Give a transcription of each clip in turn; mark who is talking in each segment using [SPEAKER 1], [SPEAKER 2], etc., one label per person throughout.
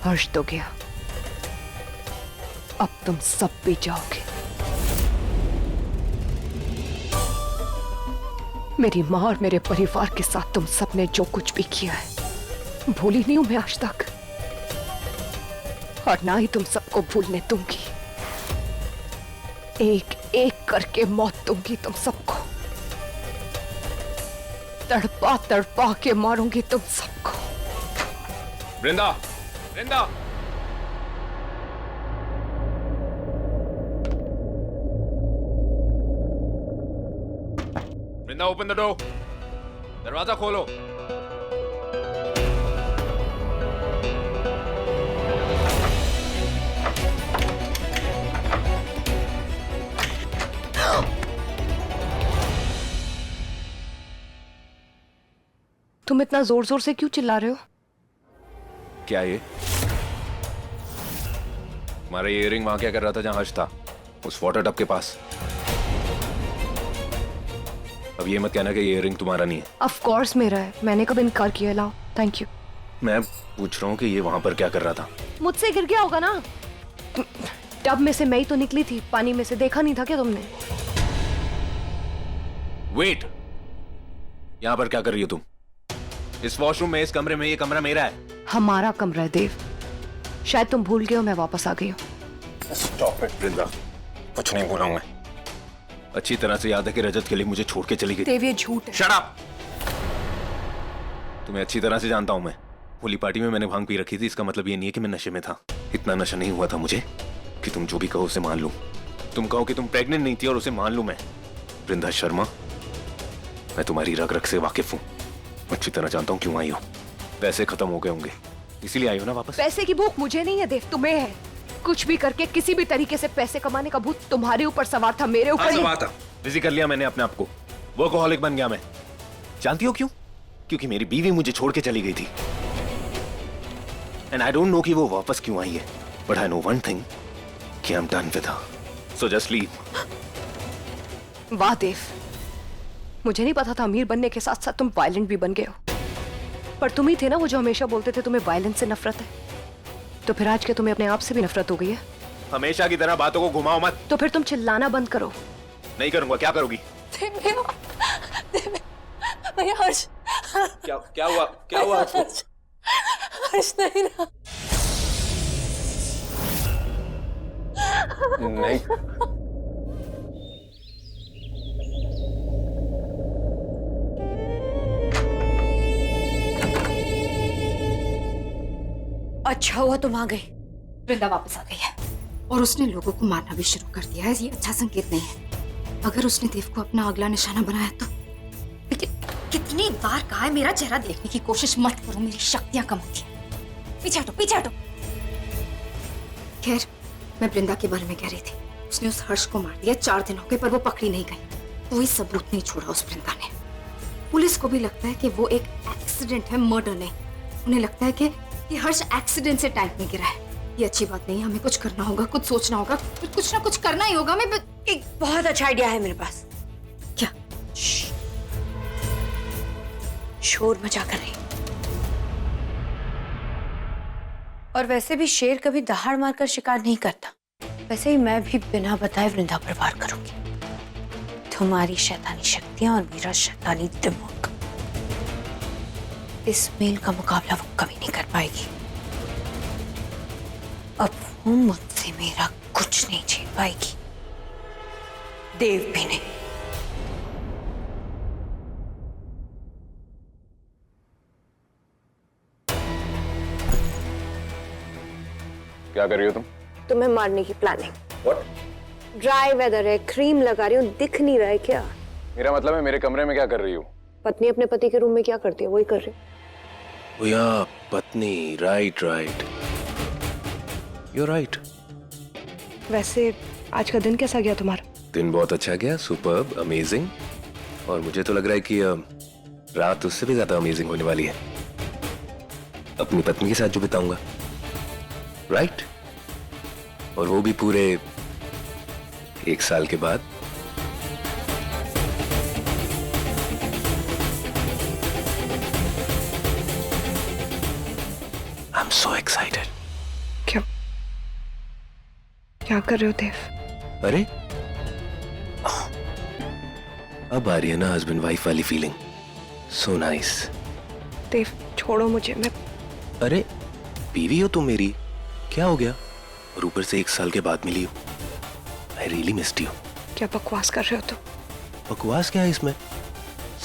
[SPEAKER 1] हर्ष तो गया, अब तुम सब भी जाओगे। मेरी माँ और मेरे परिवार के साथ तुम सबने जो कुछ भी किया है भूली नहीं हूं मैं आज तक, और ना ही तुम सबको भूलने दूंगी। एक एक करके मौत दूंगी तुम सबको, तड़पा तड़पा के मारूंगी तुम सबको।
[SPEAKER 2] वृंदा, वृंदा, वृंदा, ओपन द डोर। दरवाजा खोलो।
[SPEAKER 1] तुम इतना जोर जोर से क्यों चिल्ला रहे हो?
[SPEAKER 2] क्या ये हमारा इयररिंग वहां क्या कर रहा था जहां हर्ष था, उस वाटर टब के पास? अब ये मत कहना कि इयररिंग तुम्हारा नहीं है।
[SPEAKER 1] ऑफ कोर्स मेरा है, मैंने कब इनकार किया? लाओ, थैंक यू।
[SPEAKER 2] मैं पूछ रहा हूँ कि ये वहां पर क्या कर रहा था?
[SPEAKER 1] मुझसे गिर गया होगा ना, टब में से मैं ही तो निकली थी, पानी में से देखा नहीं था क्या तुमने?
[SPEAKER 2] वेट, यहां पर क्या कर रही हो तुम? इस वॉशरूम में, इस कमरे में, ये कमरा मेरा है।
[SPEAKER 1] हमारा कमरा है देव, शायद तुम भूल गए हो, मैं वापस आ गई हूँ।
[SPEAKER 2] स्टॉप इट वृंदा, कुछ नहीं बोला हूं मैं। अच्छी तरह से याद है कि रजत के लिए मुझे छोड़ के चली गई।
[SPEAKER 1] देव ये झूठ है।
[SPEAKER 2] Shut up! तुम्हें अच्छी तरह से जानता हूं मैं। होली पार्टी में मैंने भांग पी रखी थी, इसका मतलब ये नहीं है कि मैं नशे में था। इतना नशा नहीं हुआ था मुझे कि तुम जो भी कहो उसे मान लूं। तुम कहो कि तुम प्रेग्नेंट नहीं थी और उसे मान लूं मैं। वृंदा शर्मा, मैं तुम्हारी रग रग से वाकिफ हूं, अच्छी तरह जानता हूं क्यों आई हो। पैसे खत्म हो गए होंगे, इसीलिए आई हो ना वापस?
[SPEAKER 1] पैसे की भूख मुझे नहीं है देव, तुम्हें है। कुछ भी करके किसी भी तरीके से पैसे कमाने का भूत तुम्हारे ऊपर सवार था, मेरे ऊपर
[SPEAKER 2] सवार था। बिजी कर लिया मैंने अपने आप को, वर्कहॉलिक बन गया मैं। जानती हो क्यों? क्योंकि मेरी बीवी मुझे छोड़ के चली गई थी। एंड आई डोंट नो कि वो वापस क्यों आई है, but I know one thing कि I am done with her, so just leave.
[SPEAKER 1] वाह देव, मुझे नहीं पता था अमीर बनने के साथ साथ तुम वायलेंट भी बन गए हो। पर तुम ही थे ना वो जो हमेशा बोलते थे तुम्हें वायलेंस से नफरत है। तो फिर आज क्या तुम्हें अपने आप से भी नफरत हो गई है?
[SPEAKER 2] हमेशा की तरह बातों को घुमाओ मत।
[SPEAKER 1] तो फिर तुम चिल्लाना बंद करो।
[SPEAKER 2] नहीं करूंगा। क्या करोगी?
[SPEAKER 3] भैया हर्ष,
[SPEAKER 2] क्या हुआ? क्या हुआ?
[SPEAKER 3] हर्ष नहीं ना।
[SPEAKER 2] नहीं,
[SPEAKER 3] अच्छा हुआ तुम आ गई। वृंदा वापस आ गई है और उसने लोगों को मारना भी शुरू कर दिया है। ये अच्छा संकेत नहीं है। अगर उसने देव को अपना अगला निशाना बनाया तो। लेकिन कितनी बार कहा है मेरा चेहरा देखने की कोशिश मत करो, मेरी शक्तियां कम होती हैं। पीछे हटो, पीछे हटो। खैर, मैं वृंदा के बारे में कह रही थी। उसने उस हर्ष को मार दिया, 4 दिन हो गए पर वो पकड़ी नहीं गई। कोई सबूत नहीं छोड़ा उस वृंदा ने। पुलिस को भी लगता है कि वो एक एक्सीडेंट है, मर्डर नहीं। उन्हें लगता है कि हर्ष एक्सीडेंट से टैंक में गिरा है। ये अच्छी बात नहीं है। हमें कुछ करना होगा, कुछ सोचना होगा, फिर कुछ ना कुछ करना ही होगा। मैं
[SPEAKER 4] एक बहुत अच्छा आइडिया है मेरे पास।
[SPEAKER 3] क्या?
[SPEAKER 4] शोर मचा कर रही। और वैसे भी शेर कभी दहाड़ मारकर शिकार नहीं करता, वैसे ही मैं भी बिना बताए वृंदा पर वार करूंगी। तुम्हारी शैतानी शक्तियां और मेरा शैतानी दिमाग, इस मेल का मुकाबला वो कभी नहीं कर पाएगी। अब वो मुझसे मेरा कुछ नहीं छीन पाएगी, देव भी नहीं।
[SPEAKER 2] क्या कर रही हो तुम?
[SPEAKER 4] तुम्हें मारने की प्लानिंग।
[SPEAKER 2] What?
[SPEAKER 4] ड्राई वेदर है, क्रीम लगा रही हूँ, दिख नहीं रहा है क्या?
[SPEAKER 2] मेरा मतलब है मेरे कमरे में क्या कर रही हो?
[SPEAKER 4] पत्नी अपने पति के रूम में क्या करती है वही कर रही हूँ।
[SPEAKER 2] या पत्नी, राइट राइट, यू राइट।
[SPEAKER 1] वैसे आज का दिन कैसा गया तुम्हारा?
[SPEAKER 2] दिन बहुत अच्छा गया, सुपर्ब, अमेजिंग। और मुझे तो लग रहा है कि रात उससे भी ज्यादा अमेजिंग होने वाली है, अपनी पत्नी के साथ जो बिताऊंगा, राइट? और वो भी पूरे 1 साल के बाद। I'm so excited.
[SPEAKER 1] क्या कर रहे हो देव?
[SPEAKER 2] अरे अब आ रही है ना हस्बैंड वाइफ वाली फीलिंग। So nice.
[SPEAKER 1] देव छोड़ो मुझे, मैं
[SPEAKER 2] अरे बीवी हो तुम मेरी, क्या हो गया? और ऊपर से 1 साल के बाद मिली हो। I really missed you.
[SPEAKER 1] क्या बकवास कर रहे हो तुम?
[SPEAKER 2] बकवास क्या है इसमें?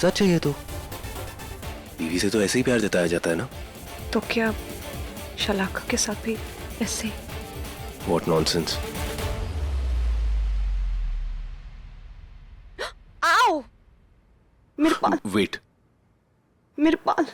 [SPEAKER 2] सच है ये तो। बीवी से तो ऐसे ही प्यार जताया जाता है ना।
[SPEAKER 1] तो क्या शलाका के साथ भी ऐसे ही?
[SPEAKER 2] What nonsense.
[SPEAKER 1] आओ! मेरे बाल,
[SPEAKER 2] वेट।
[SPEAKER 1] मेरे बाल।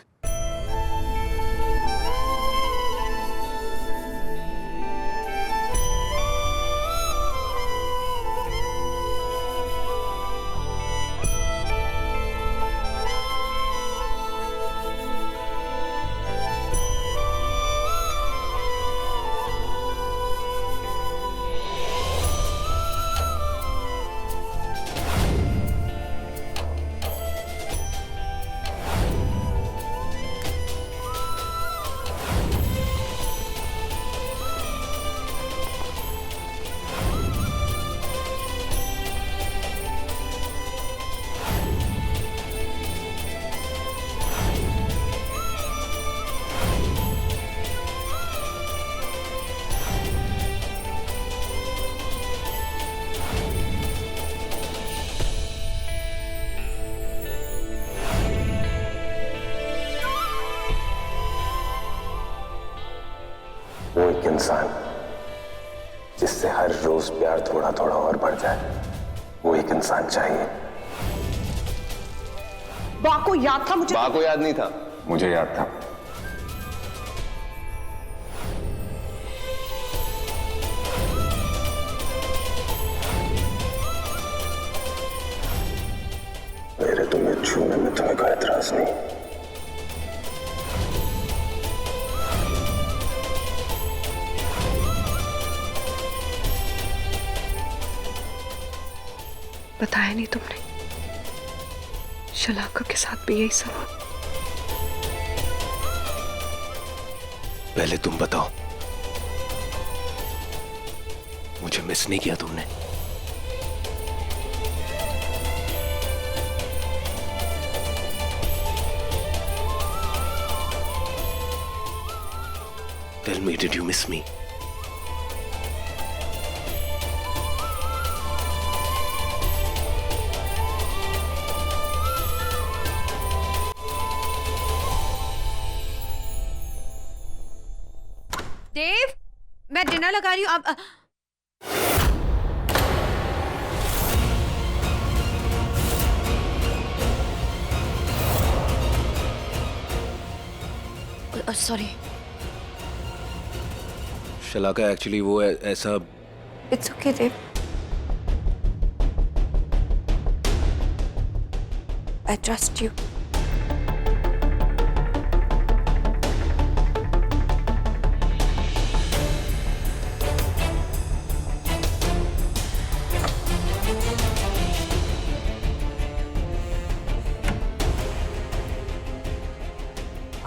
[SPEAKER 2] वो एक इंसान जिससे हर रोज प्यार थोड़ा थोड़ा और बढ़ जाए, वो एक इंसान चाहिए।
[SPEAKER 1] बा को याद था मुझे?
[SPEAKER 2] बा को याद नहीं था, मुझे याद था। मेरे तुम्हें छूने में तुम्हें कोई एतराज नहीं।
[SPEAKER 1] बताया नहीं तुमने? शलाका के साथ भी यही सब?
[SPEAKER 2] पहले तुम बताओ, मुझे मिस नहीं किया तुमने? Tell me, did you miss me?
[SPEAKER 4] देव, मैं डिनर लगा रही हूँ अब। सॉरी।
[SPEAKER 2] शलाका एक्चुअली वो ऐसा।
[SPEAKER 4] It's okay Dev. I trust you.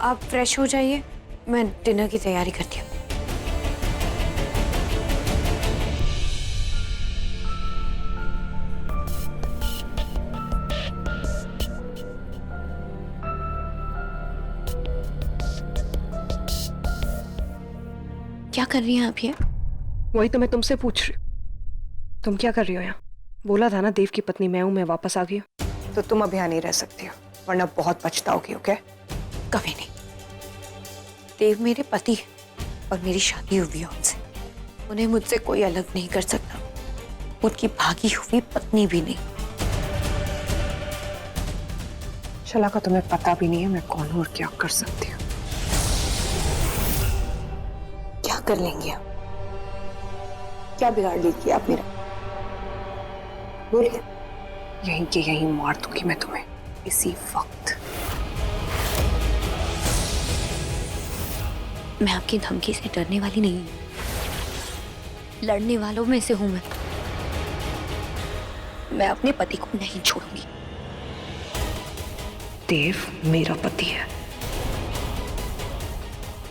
[SPEAKER 4] आप फ्रेश हो जाइए, मैं डिनर की तैयारी करती हूँ। क्या कर रही हैं आप ये?
[SPEAKER 1] वही तो मैं तुमसे पूछ रही हूँ। तुम क्या कर रही हो यहाँ? बोला था ना देव की पत्नी मैं हूं, मैं वापस आ गई हूँ। तो तुम अब यहाँ नहीं रह सकती हो, वरना बहुत पछताओगी। ओके?
[SPEAKER 4] कभी नहीं। देव मेरे पति है और मेरी शादी हुई है उनसे। उन्हें मुझसे कोई अलग नहीं कर सकता। उनकी भागी हुई पत्नी भी नहीं।
[SPEAKER 1] शलाका तुम्हें पता भी नहीं है मैं कौन हूँ और क्या कर सकती हूँ।
[SPEAKER 4] क्या कर लेंगे आप? क्या बिगाड़ लेंगी आप मेरा? बोलिए।
[SPEAKER 1] यहीं के यहीं मार दूंगी मैं तुम्हें, इसी वक्त।
[SPEAKER 4] मैं आपकी धमकी से डरने वाली नहीं हूँ। लड़ने वालों में से हूं मैं अपने पति को नहीं छोड़ूंगी।
[SPEAKER 1] देव मेरा पति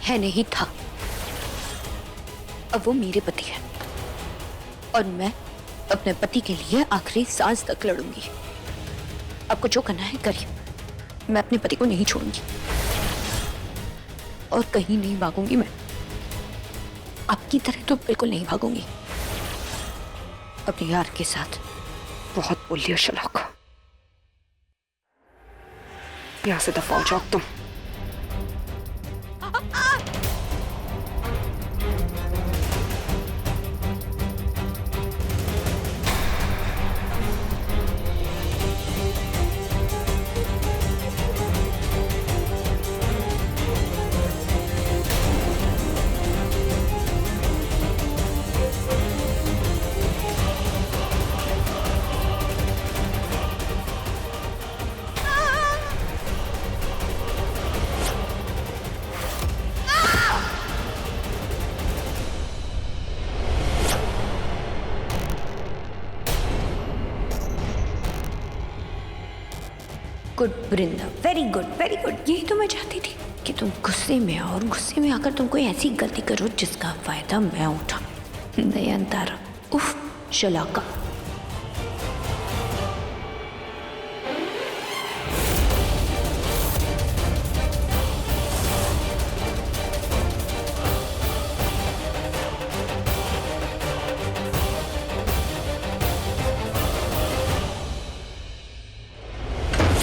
[SPEAKER 1] है
[SPEAKER 4] नहीं था, अब वो मेरे पति है। और मैं अपने पति के लिए आखिरी सांस तक लड़ूंगी। आपको जो करना है करिए, मैं अपने पति को नहीं छोड़ूंगी और कहीं नहीं भागूंगी। मैं आपकी तरह तो बिल्कुल नहीं भागूंगी। अपने यार के साथ।
[SPEAKER 1] बहुत बोल लिया शलाका, यहां से दफा हो जाओ तुम।
[SPEAKER 4] गुड वृंदा, वेरी गुड वेरी गुड। यही तो मैं चाहती थी कि तुम गुस्से में आओ और गुस्से में आकर तुम कोई ऐसी गलती करो जिसका फायदा मैं उठा। नयनतारा, उफ, शलाका।